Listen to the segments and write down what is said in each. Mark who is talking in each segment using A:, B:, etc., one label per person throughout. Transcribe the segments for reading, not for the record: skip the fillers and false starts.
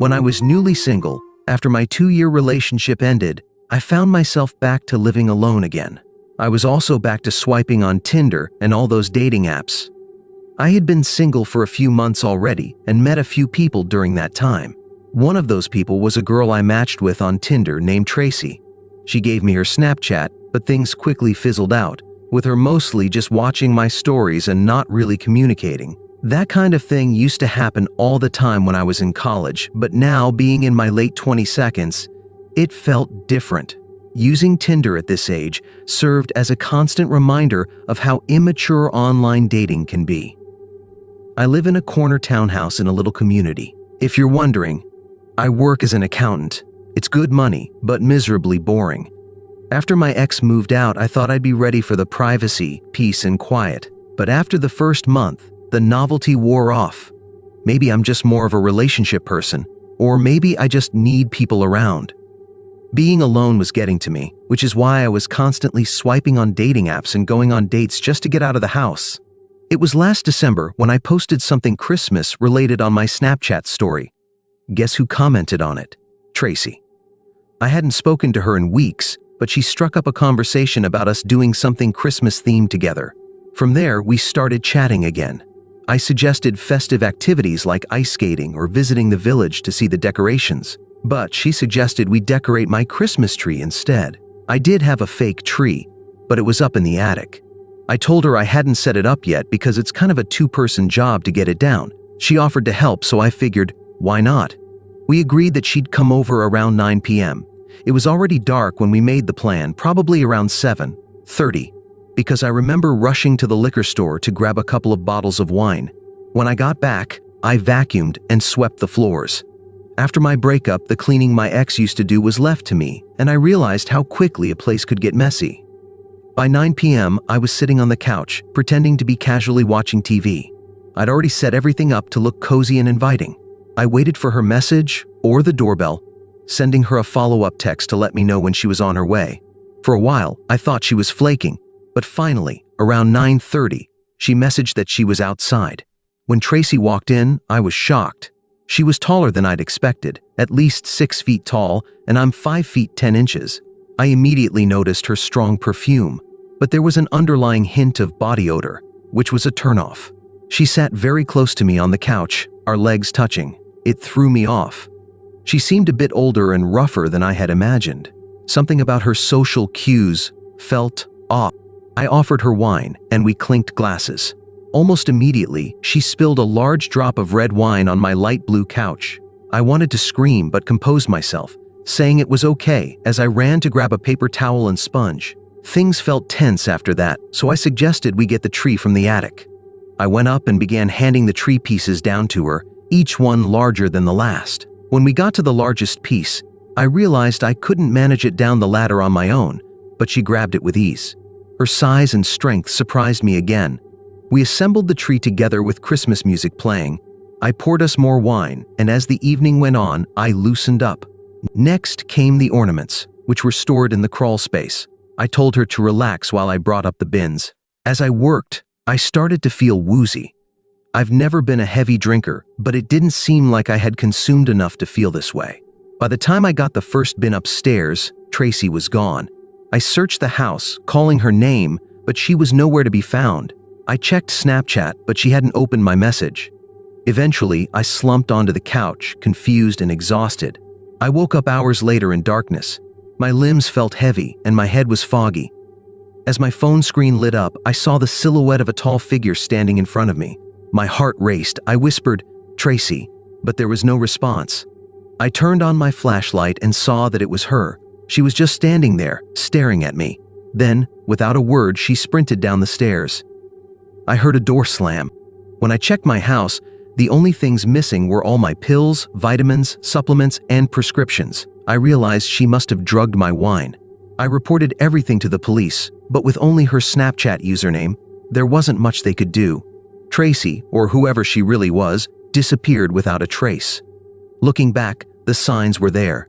A: When I was newly single, after my 2-year relationship ended, I found myself back to living alone again. I was also back to swiping on Tinder and all those dating apps. I had been single for a few months already and met a few people during that time. One of those people was a girl I matched with on Tinder named Tracy. She gave me her Snapchat, but things quickly fizzled out, with her mostly just watching my stories and not really communicating. That kind of thing used to happen all the time when I was in college, but now, being in my late 22nd, it felt different. Using Tinder at this age served as a constant reminder of how immature online dating can be. I live in a corner townhouse in a little community. If you're wondering, I work as an accountant. It's good money, but miserably boring. After my ex moved out, I thought I'd be ready for the privacy, peace, and quiet. But after the first month, the novelty wore off. Maybe I'm just more of a relationship person, or maybe I just need people around. Being alone was getting to me, which is why I was constantly swiping on dating apps and going on dates just to get out of the house. It was last December when I posted something Christmas related on my Snapchat story. Guess who commented on it? Tracy. I hadn't spoken to her in weeks, but she struck up a conversation about us doing something Christmas themed together. From there, we started chatting again. I suggested festive activities like ice skating or visiting the village to see the decorations, but she suggested we decorate my Christmas tree instead. I did have a fake tree, but it was up in the attic. I told her I hadn't set it up yet because it's kind of a 2-person job to get it down. She offered to help, so I figured, why not? We agreed that she'd come over around 9 p.m. It was already dark when we made the plan, probably around 7:30. Because I remember rushing to the liquor store to grab a couple of bottles of wine. When I got back, I vacuumed and swept the floors. After my breakup, the cleaning my ex used to do was left to me, and I realized how quickly a place could get messy. By 9 p.m., I was sitting on the couch, pretending to be casually watching TV. I'd already set everything up to look cozy and inviting. I waited for her message or the doorbell, sending her a follow-up text to let me know when she was on her way. For a while, I thought she was flaking. But finally, around 9:30, she messaged that she was outside. When Tracy walked in, I was shocked. She was taller than I'd expected, at least 6 feet tall, and I'm 5 feet 10 inches. I immediately noticed her strong perfume, but there was an underlying hint of body odor, which was a turnoff. She sat very close to me on the couch, our legs touching. It threw me off. She seemed a bit older and rougher than I had imagined. Something about her social cues felt off. I offered her wine, and we clinked glasses. Almost immediately, she spilled a large drop of red wine on my light blue couch. I wanted to scream but composed myself, saying it was okay as I ran to grab a paper towel and sponge. Things felt tense after that, so I suggested we get the tree from the attic. I went up and began handing the tree pieces down to her, each one larger than the last. When we got to the largest piece, I realized I couldn't manage it down the ladder on my own, but she grabbed it with ease. Her size and strength surprised me again. We assembled the tree together with Christmas music playing. I poured us more wine, and as the evening went on, I loosened up. Next came the ornaments, which were stored in the crawl space. I told her to relax while I brought up the bins. As I worked, I started to feel woozy. I've never been a heavy drinker, but it didn't seem like I had consumed enough to feel this way. By the time I got the first bin upstairs, Tracy was gone. I searched the house, calling her name, but she was nowhere to be found. I checked Snapchat, but she hadn't opened my message. Eventually, I slumped onto the couch, confused and exhausted. I woke up hours later in darkness. My limbs felt heavy, and my head was foggy. As my phone screen lit up, I saw the silhouette of a tall figure standing in front of me. My heart raced. I whispered, "Tracy," but there was no response. I turned on my flashlight and saw that it was her. She was just standing there, staring at me. Then, without a word, she sprinted down the stairs. I heard a door slam. When I checked my house, the only things missing were all my pills, vitamins, supplements, and prescriptions. I realized she must have drugged my wine. I reported everything to the police, but with only her Snapchat username, there wasn't much they could do. Tracy, or whoever she really was, disappeared without a trace. Looking back, the signs were there.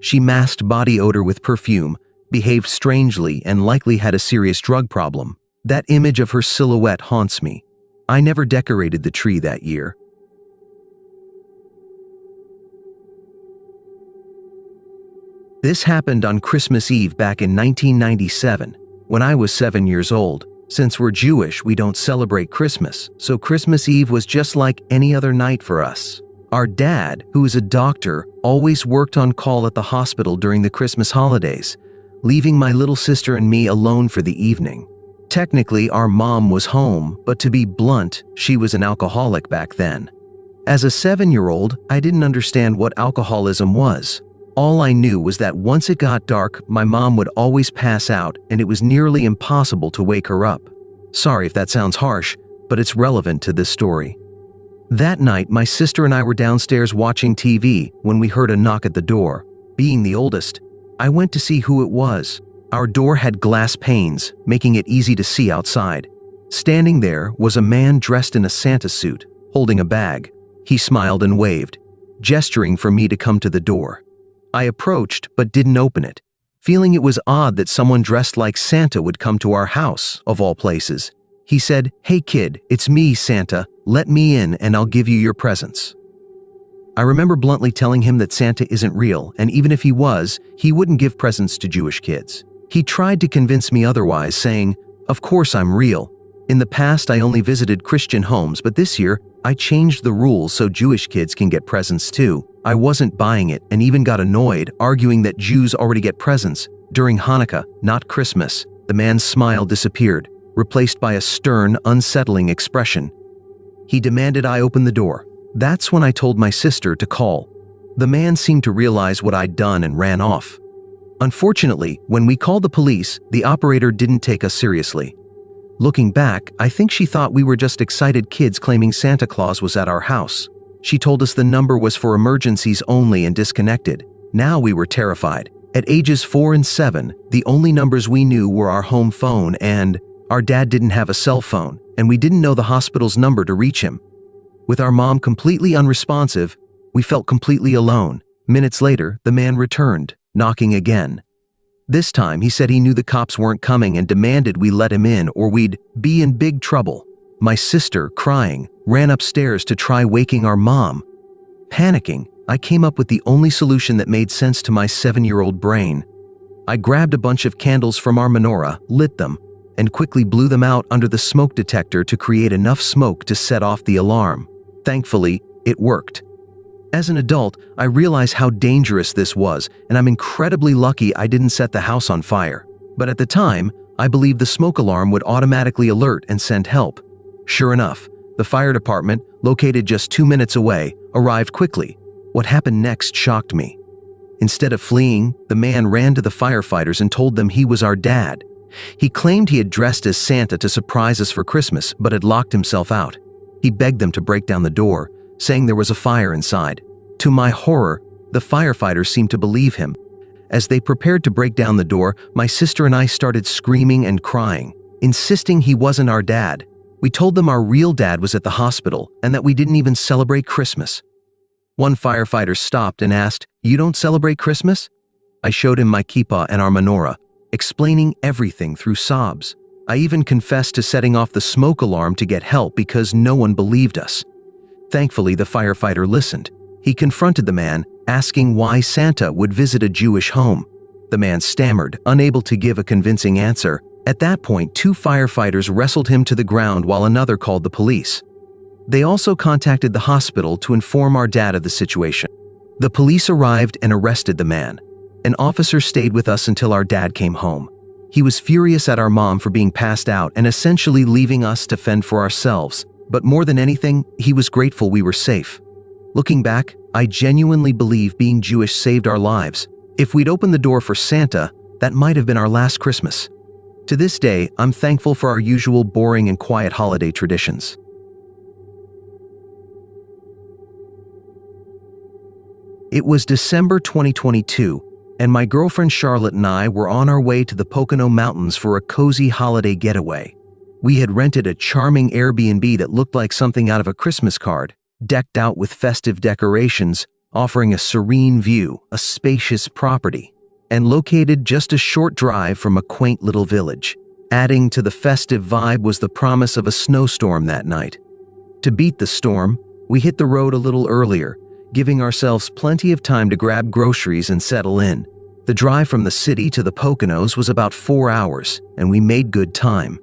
A: She masked body odor with perfume, behaved strangely, and likely had a serious drug problem. That image of her silhouette haunts me. I never decorated the tree that year. This happened on Christmas Eve back in 1997, when I was 7 years old. Since we're Jewish, we don't celebrate Christmas, so Christmas Eve was just like any other night for us. Our dad, who is a doctor, always worked on call at the hospital during the Christmas holidays, leaving my little sister and me alone for the evening. Technically, our mom was home, but to be blunt, she was an alcoholic back then. As a 7-year-old, I didn't understand what alcoholism was. All I knew was that once it got dark, my mom would always pass out, and it was nearly impossible to wake her up. Sorry if that sounds harsh, but it's relevant to this story. That night, my sister and I were downstairs watching TV when we heard a knock at the door. Being the oldest, I went to see who it was. Our door had glass panes, making it easy to see outside. Standing there was a man dressed in a Santa suit, holding a bag. He smiled and waved, gesturing for me to come to the door. I approached but didn't open it, feeling it was odd that someone dressed like Santa would come to our house, of all places. He said, "Hey kid, it's me, Santa. Let me in and I'll give you your presents." I remember bluntly telling him that Santa isn't real, and even if he was, he wouldn't give presents to Jewish kids. He tried to convince me otherwise, saying, "Of course I'm real. In the past I only visited Christian homes, but this year I changed the rules so Jewish kids can get presents too." I wasn't buying it and even got annoyed, arguing that Jews already get presents during Hanukkah, not Christmas. The man's smile disappeared, replaced by a stern, unsettling expression. He demanded I open the door. That's when I told my sister to call. The man seemed to realize what I'd done and ran off. Unfortunately, when we called the police, the operator didn't take us seriously. Looking back, I think she thought we were just excited kids claiming Santa Claus was at our house. She told us the number was for emergencies only and disconnected. Now we were terrified. At ages 4 and 7, the only numbers we knew were our home phone, and our dad didn't have a cell phone, and we didn't know the hospital's number to reach him. With our mom completely unresponsive, we felt completely alone. Minutes later, the man returned, knocking again. This time, he said he knew the cops weren't coming and demanded we let him in or we'd be in big trouble. My sister, crying, ran upstairs to try waking our mom. Panicking, I came up with the only solution that made sense to my 7-year-old brain. I grabbed a bunch of candles from our menorah, lit them, and quickly blew them out under the smoke detector to create enough smoke to set off the alarm. Thankfully, it worked. As an adult, I realize how dangerous this was, and I'm incredibly lucky I didn't set the house on fire. But at the time, I believed the smoke alarm would automatically alert and send help. Sure enough, the fire department, located just 2 minutes away, arrived quickly. What happened next shocked me. Instead of fleeing, the man ran to the firefighters and told them he was our dad. He claimed he had dressed as Santa to surprise us for Christmas, but had locked himself out. He begged them to break down the door, saying there was a fire inside. To my horror, the firefighters seemed to believe him. As they prepared to break down the door, my sister and I started screaming and crying, insisting he wasn't our dad. We told them our real dad was at the hospital and that we didn't even celebrate Christmas. One firefighter stopped and asked, "You don't celebrate Christmas?" I showed him my kippah and our menorah, explaining everything through sobs. I even confessed to setting off the smoke alarm to get help because no one believed us. Thankfully, the firefighter listened. He confronted the man, asking why Santa would visit a Jewish home. The man stammered, unable to give a convincing answer. At that point, 2 firefighters wrestled him to the ground while another called the police. They also contacted the hospital to inform our dad of the situation. The police arrived and arrested the man. An officer stayed with us until our dad came home. He was furious at our mom for being passed out and essentially leaving us to fend for ourselves. But more than anything, he was grateful we were safe. Looking back, I genuinely believe being Jewish saved our lives. If we'd opened the door for Santa, that might have been our last Christmas. To this day, I'm thankful for our usual boring and quiet holiday traditions. It was December 2022, and my girlfriend Charlotte and I were on our way to the Pocono Mountains for a cozy holiday getaway. We had rented a charming Airbnb that looked like something out of a Christmas card, decked out with festive decorations, offering a serene view, a spacious property, and located just a short drive from a quaint little village. Adding to the festive vibe was the promise of a snowstorm that night. To beat the storm, we hit the road a little earlier, giving ourselves plenty of time to grab groceries and settle in. The drive from the city to the Poconos was about 4 hours, and we made good time.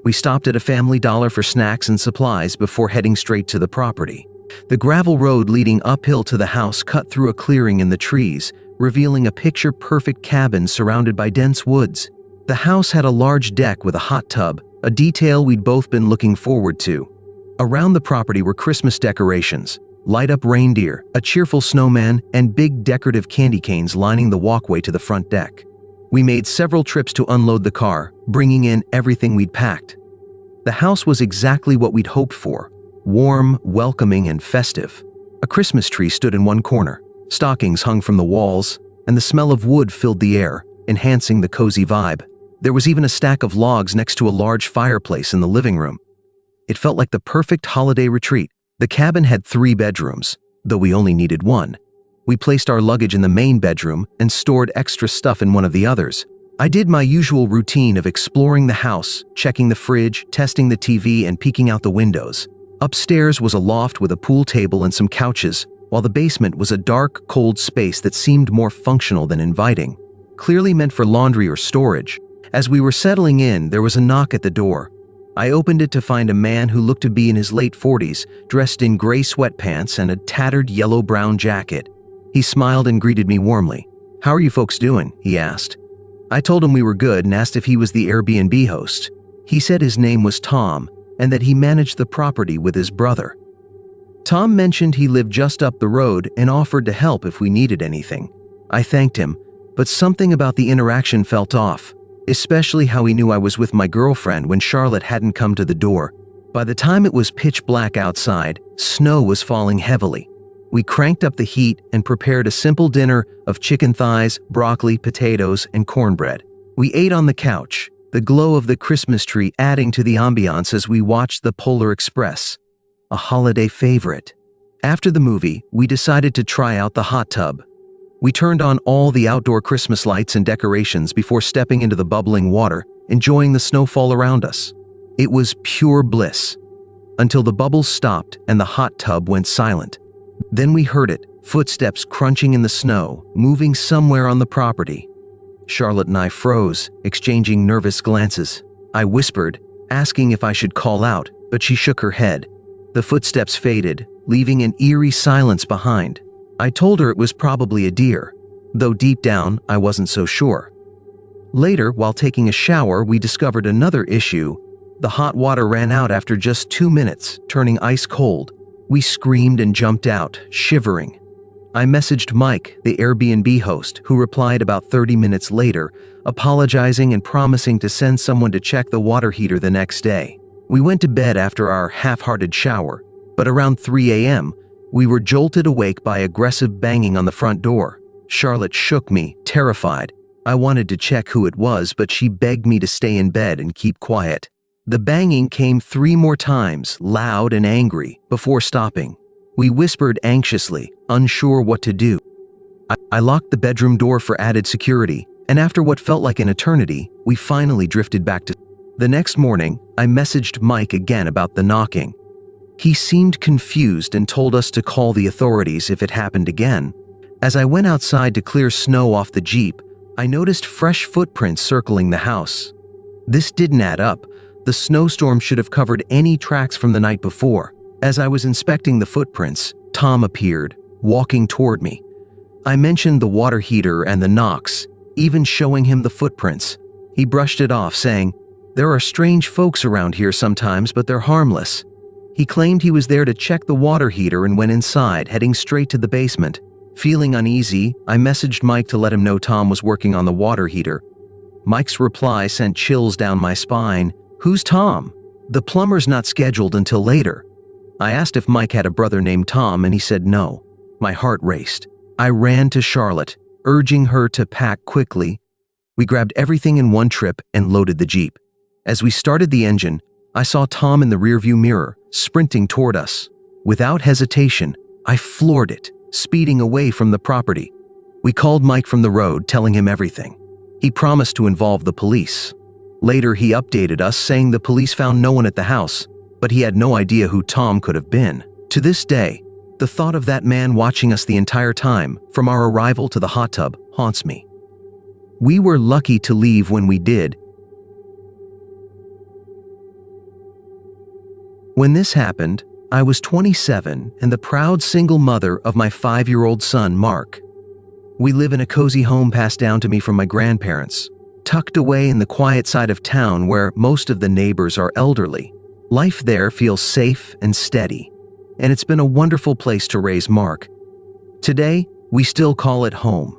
A: We stopped at a Family Dollar for snacks and supplies before heading straight to the property. The gravel road leading uphill to the house cut through a clearing in the trees, revealing a picture-perfect cabin surrounded by dense woods. The house had a large deck with a hot tub, a detail we'd both been looking forward to. Around the property were Christmas decorations, light-up reindeer, a cheerful snowman, and big decorative candy canes lining the walkway to the front deck. We made several trips to unload the car, bringing in everything we'd packed. The house was exactly what we'd hoped for: warm, welcoming, and festive. A Christmas tree stood in one corner, stockings hung from the walls, and the smell of wood filled the air, enhancing the cozy vibe. There was even a stack of logs next to a large fireplace in the living room. It felt like the perfect holiday retreat. The cabin had 3 bedrooms, though we only needed one. We placed our luggage in the main bedroom and stored extra stuff in one of the others. I did my usual routine of exploring the house, checking the fridge, testing the TV, and peeking out the windows. Upstairs was a loft with a pool table and some couches, while the basement was a dark, cold space that seemed more functional than inviting, clearly meant for laundry or storage. As we were settling in, there was a knock at the door. I opened it to find a man who looked to be in his late 40s, dressed in gray sweatpants and a tattered yellow-brown jacket. He smiled and greeted me warmly. "How are you folks doing?" he asked. I told him we were good and asked if he was the Airbnb host. He said his name was Tom and that he managed the property with his brother. Tom mentioned he lived just up the road and offered to help if we needed anything. I thanked him, but something about the interaction felt off, especially how he knew I was with my girlfriend when Charlotte hadn't come to the door. By the time it was pitch black outside, snow was falling heavily. We cranked up the heat and prepared a simple dinner of chicken thighs, broccoli, potatoes, and cornbread. We ate on the couch, the glow of the Christmas tree adding to the ambiance as we watched the Polar Express, a holiday favorite. After the movie, we decided to try out the hot tub. We turned on all the outdoor Christmas lights and decorations before stepping into the bubbling water, enjoying the snowfall around us. It was pure bliss, until the bubbles stopped and the hot tub went silent. Then we heard it, footsteps crunching in the snow, moving somewhere on the property. Charlotte and I froze, exchanging nervous glances. I whispered, asking if I should call out, but she shook her head. The footsteps faded, leaving an eerie silence behind. I told her it was probably a deer, though deep down I wasn't so sure. Later, while taking a shower, we discovered another issue. The hot water ran out after just 2 minutes, turning ice cold. We screamed and jumped out, shivering. I messaged Mike, the Airbnb host, who replied about 30 minutes later, apologizing and promising to send someone to check the water heater the next day. We went to bed after our half-hearted shower, but around 3 a.m., we were jolted awake by aggressive banging on the front door. Charlotte shook me, terrified. I wanted to check who it was, but she begged me to stay in bed and keep quiet. The banging came 3 more times, loud and angry, before stopping. We whispered anxiously, unsure what to do. I locked the bedroom door for added security, and after what felt like an eternity, we finally drifted back to. The next morning, I messaged Mike again about the knocking. He seemed confused and told us to call the authorities if it happened again. As I went outside to clear snow off the Jeep, I noticed fresh footprints circling the house. This didn't add up. The snowstorm should have covered any tracks from the night before. As I was inspecting the footprints, Tom appeared, walking toward me. I mentioned the water heater and the knocks, even showing him the footprints. He brushed it off, saying, "There are strange folks around here sometimes, but they're harmless." He claimed he was there to check the water heater and went inside, heading straight to the basement. Feeling uneasy, I messaged Mike to let him know Tom was working on the water heater. Mike's reply sent chills down my spine. "Who's Tom? The plumber's not scheduled until later." I asked if Mike had a brother named Tom, and he said no. My heart raced. I ran to Charlotte, urging her to pack quickly. We grabbed everything in one trip and loaded the Jeep. As we started the engine, I saw Tom in the rearview mirror, sprinting toward us. Without hesitation, I floored it, speeding away from the property. We called Mike from the road, telling him everything. He promised to involve the police. Later, he updated us, saying the police found no one at the house, but he had no idea who Tom could have been. To this day, the thought of that man watching us the entire time, from our arrival to the hot tub, haunts me. We were lucky to leave when we did. When this happened, I was 27 and the proud single mother of my 5-year-old son, Mark. We live in a cozy home passed down to me from my grandparents, tucked away in the quiet side of town where most of the neighbors are elderly. Life there feels safe and steady, and it's been a wonderful place to raise Mark. Today, we still call it home.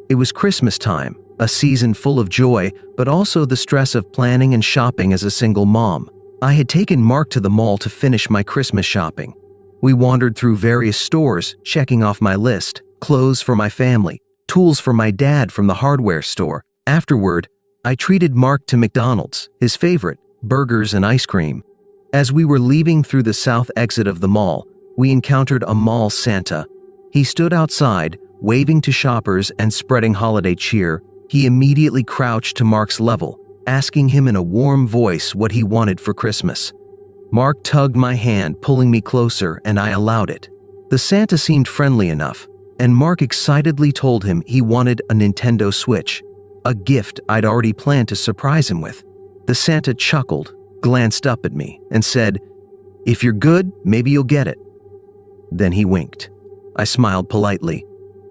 A: It was Christmas time, a season full of joy, but also the stress of planning and shopping as a single mom. I had taken Mark to the mall to finish my Christmas shopping. We wandered through various stores, checking off my list: clothes for my family, tools for my dad from the hardware store. Afterward, I treated Mark to McDonald's, his favorite, burgers and ice cream. As we were leaving through the south exit of the mall, we encountered a mall Santa. He stood outside, waving to shoppers and spreading holiday cheer. He immediately crouched to Mark's level, asking him in a warm voice what he wanted for Christmas. Mark tugged my hand, pulling me closer, and I allowed it. The Santa seemed friendly enough, and Mark excitedly told him he wanted a Nintendo Switch, a gift I'd already planned to surprise him with. The Santa chuckled, glanced up at me, and said, "If you're good, maybe you'll get it." Then he winked. I smiled politely.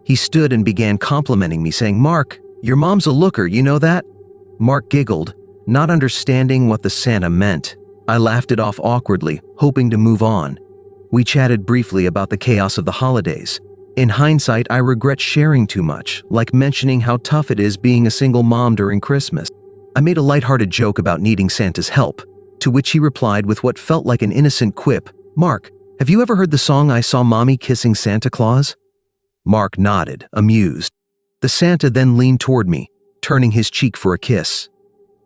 A: He stood and began complimenting me, saying, "Mark, your mom's a looker, you know that?" Mark giggled, not understanding what the Santa meant. I laughed it off awkwardly, hoping to move on. We chatted briefly about the chaos of the holidays. In hindsight, I regret sharing too much, like mentioning how tough it is being a single mom during Christmas. I made a lighthearted joke about needing Santa's help, to which he replied with what felt like an innocent quip, "Mark, have you ever heard the song 'I Saw Mommy Kissing Santa Claus'?" Mark nodded, amused. The Santa then leaned toward me, turning his cheek for a kiss.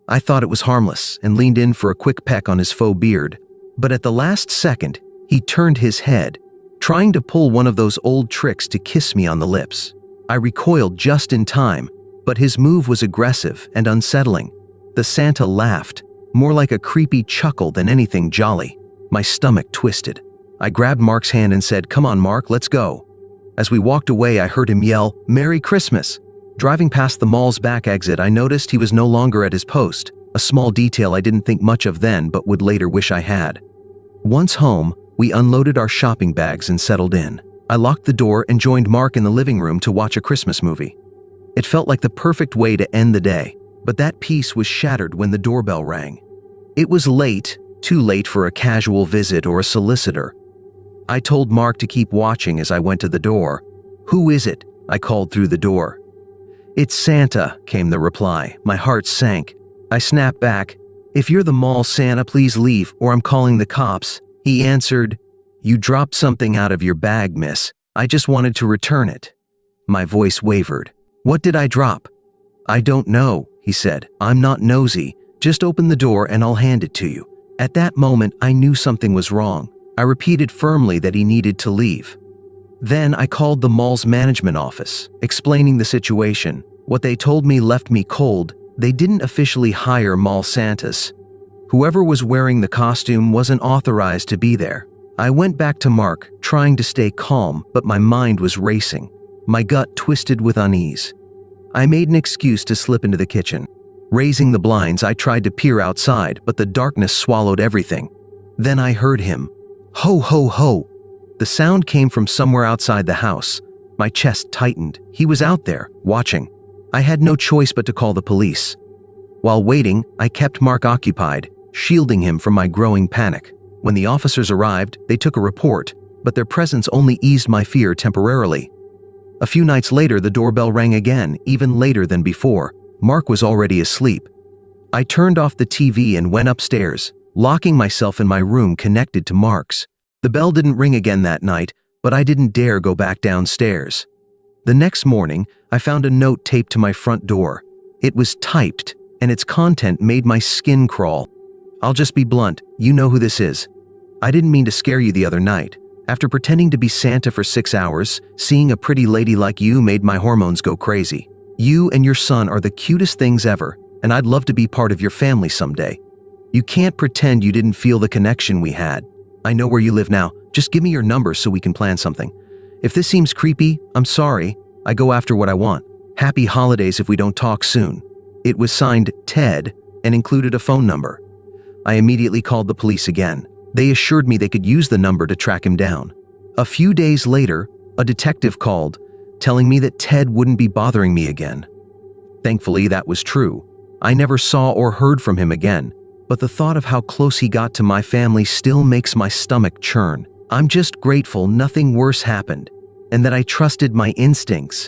A: I thought it was harmless and leaned in for a quick peck on his faux beard, but at the last second, he turned his head, trying to pull one of those old tricks to kiss me on the lips. I recoiled just in time, but his move was aggressive and unsettling. The Santa laughed, more like a creepy chuckle than anything jolly. My stomach twisted. I grabbed Mark's hand and said, "Come on, Mark, let's go." As we walked away, I heard him yell, "Merry Christmas!" Driving past the mall's back exit, I noticed he was no longer at his post, a small detail I didn't think much of then but would later wish I had. Once home, we unloaded our shopping bags and settled in. I locked the door and joined Mark in the living room to watch a Christmas movie. It felt like the perfect way to end the day, but that peace was shattered when the doorbell rang. It was late, too late for a casual visit or a solicitor. I told Mark to keep watching as I went to the door. "Who is it?" I called through the door. "It's Santa," came the reply. My heart sank. I snapped back, "If you're the mall Santa, please leave, or I'm calling the cops." He answered, "You dropped something out of your bag, miss. I just wanted to return it." My voice wavered. "What did I drop?" "I don't know," he said. "I'm not nosy. Just open the door and I'll hand it to you." At that moment, I knew something was wrong. I repeated firmly that he needed to leave. Then I called the mall's management office, explaining the situation. What they told me left me cold. They didn't officially hire mall Santas. Whoever was wearing the costume wasn't authorized to be there. I went back to Mark, trying to stay calm, but my mind was racing. My gut twisted with unease. I made an excuse to slip into the kitchen. Raising the blinds, I tried to peer outside, but the darkness swallowed everything. Then I heard him. "Ho, ho, ho!" The sound came from somewhere outside the house. My chest tightened. He was out there, watching. I had no choice but to call the police. While waiting, I kept Mark occupied, shielding him from my growing panic. When the officers arrived, they took a report, but their presence only eased my fear temporarily. A few nights later, the doorbell rang again, even later than before. Mark was already asleep. I turned off the TV and went upstairs, locking myself in my room connected to Mark's. The bell didn't ring again that night, but I didn't dare go back downstairs. The next morning, I found a note taped to my front door. It was typed, and its content made my skin crawl. "I'll just be blunt, you know who this is. I didn't mean to scare you the other night. After pretending to be Santa for 6 hours, seeing a pretty lady like you made my hormones go crazy. You and your son are the cutest things ever, and I'd love to be part of your family someday. You can't pretend you didn't feel the connection we had. I know where you live now. Just give me your number so we can plan something. If this seems creepy, I'm sorry. I go after what I want. Happy holidays if we don't talk soon. It was signed Ted and included a phone number. I immediately called the police again. They assured me they could use the number to track him down. A few days later, a detective called, telling me that Ted wouldn't be bothering me again. Thankfully, that was true. I never saw or heard from him again, but the thought of how close he got to my family still makes my stomach churn. I'm just grateful nothing worse happened, and that I trusted my instincts.